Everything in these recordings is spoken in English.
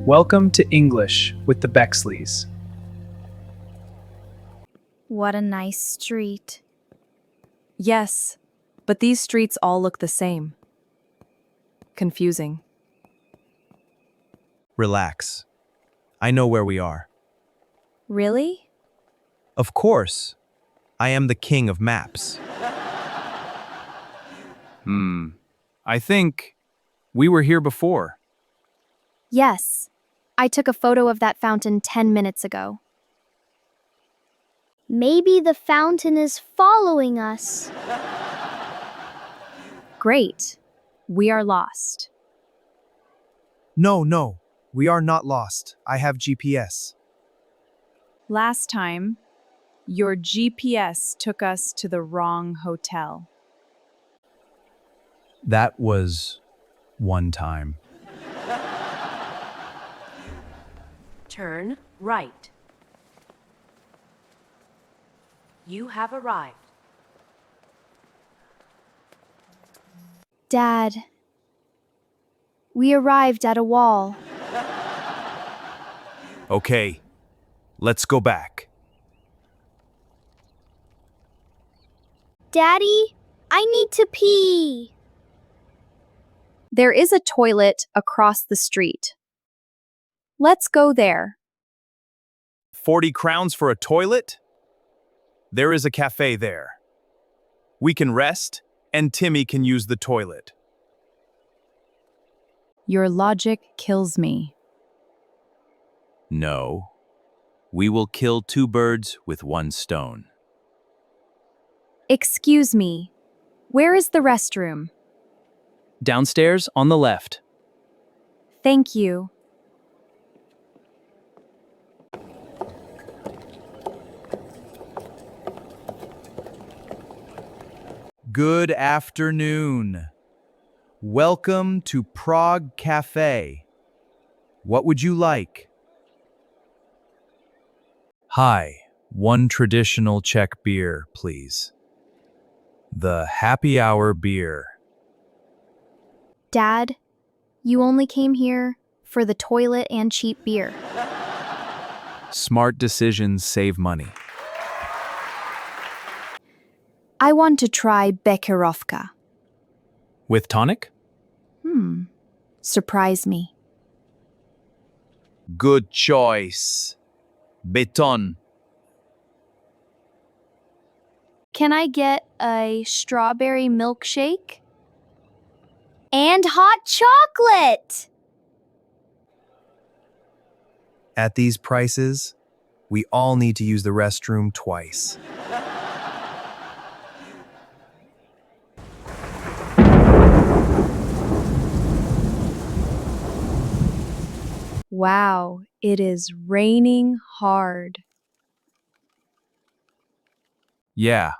Welcome to English with the Bexleys. What a nice street. Yes, but these streets all look the same. Confusing. Relax. I know where we are. Really? Of course. I am the king of maps. I think we were here before. Yes. I took a photo of that fountain 10 minutes ago. Maybe the fountain is following us. Great. We are lost. No, we are not lost. I have GPS. Last time, your GPS took us to the wrong hotel. That was one time. Turn right. You have arrived. Dad, we arrived at a wall. Okay, let's go back. Daddy, I need to pee. There is a toilet across the street. Let's go there. 40 crowns for a toilet? There is a cafe there. We can rest, and Timi can use the toilet. Your logic kills me. No. We will kill two birds with one stone. Excuse me. Where is the restroom? Downstairs on the left. Thank you. Good afternoon. Welcome to Prague Cafe. What would you like? Hi, one traditional Czech beer, please. The happy hour beer. Dad, you only came here for the toilet and cheap beer. Smart decisions save money. I want to try Bekerovka. With tonic? Surprise me. Good choice. Beton. Can I get a strawberry milkshake? And hot chocolate! At these prices, we all need to use the restroom twice. Wow, it is raining hard. Yeah.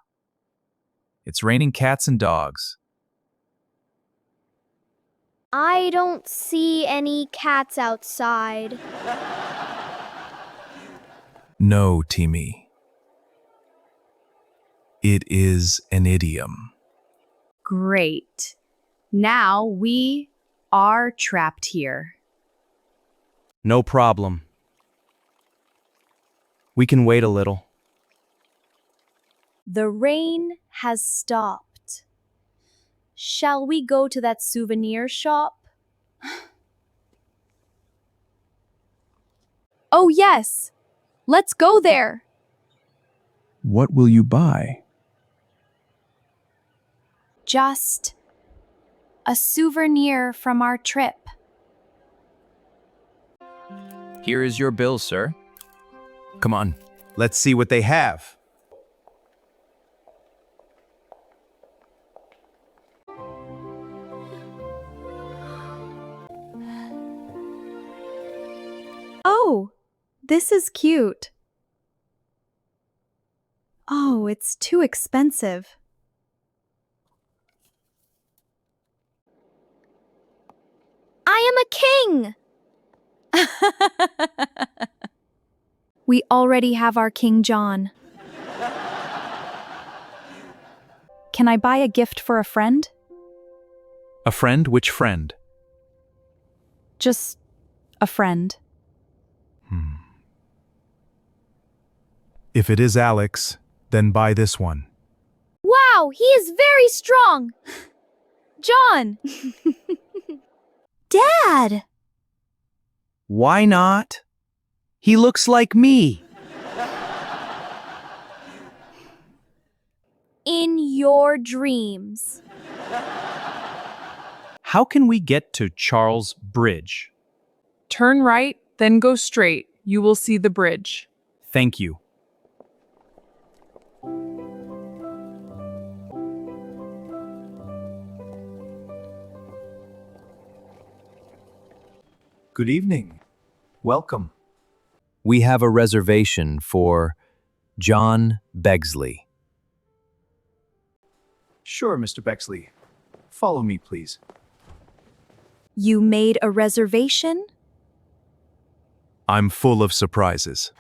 It's raining cats and dogs. I don't see any cats outside. No, Timi. It is an idiom. Great. Now we are trapped here. No problem. We can wait a little. The rain has stopped. Shall we go to that souvenir shop? Oh, yes! Let's go there! What will you buy? Just a souvenir from our trip. Here is your bill, sir. Come on, let's see what they have. Oh, this is cute. Oh, it's too expensive. I am a king! We already have our King John. Can I buy a gift for a friend? A friend? Which friend? Just A friend. If it is Alex, then buy this one. Wow, he is very strong! John! Dad! Why not? He looks like me. In your dreams. How can we get to Charles Bridge? Turn right, then go straight. You will see the bridge. Thank you. Good evening. Welcome. We have a reservation for John Bexley. Sure, Mr. Bexley. Follow me, please. You made a reservation? I'm full of surprises.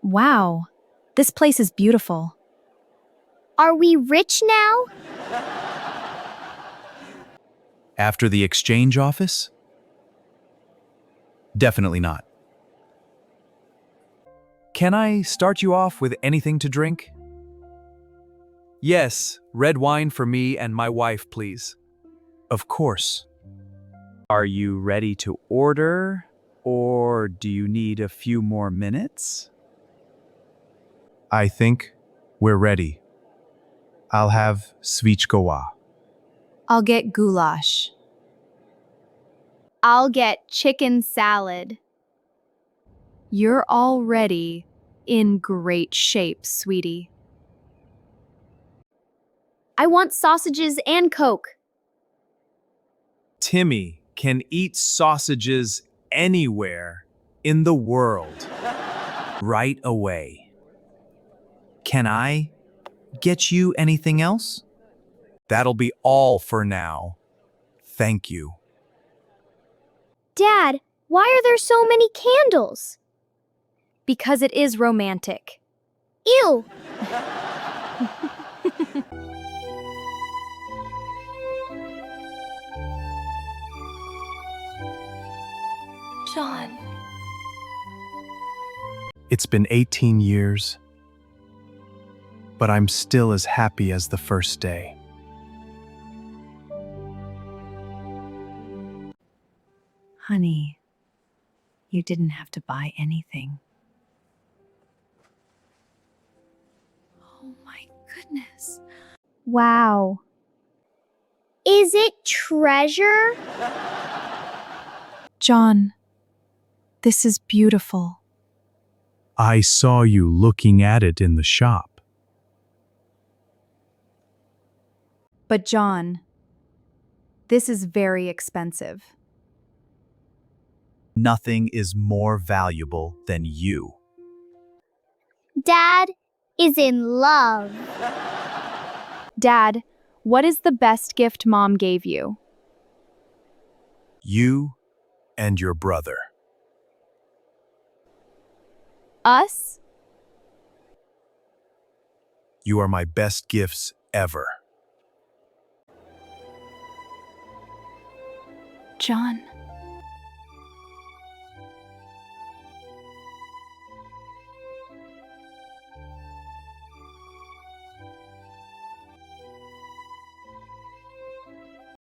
Wow, this place is beautiful. Are we rich now? After the exchange office? Definitely not. Can I start you off with anything to drink? Yes, red wine for me and my wife, please. Of course. Are you ready to order, or do you need a few more minutes? I think we're ready. I'll have svíčková. I'll get goulash. I'll get chicken salad. You're already in great shape, sweetie. I want sausages and Coke. Timi can eat sausages anywhere in the world. Right away. Can I get you anything else? That'll be all for now. Thank you. Dad, why are there so many candles? Because it is romantic. Ew! John. It's been 18 years, but I'm still as happy as the first day. Honey, you didn't have to buy anything. Oh my goodness. Wow. Is it treasure? John, this is beautiful. I saw you looking at it in the shop. But John, this is very expensive. Nothing is more valuable than you. Dad is in love. Dad, what is the best gift Mom gave you? You and your brother. Us? You are my best gifts ever. John.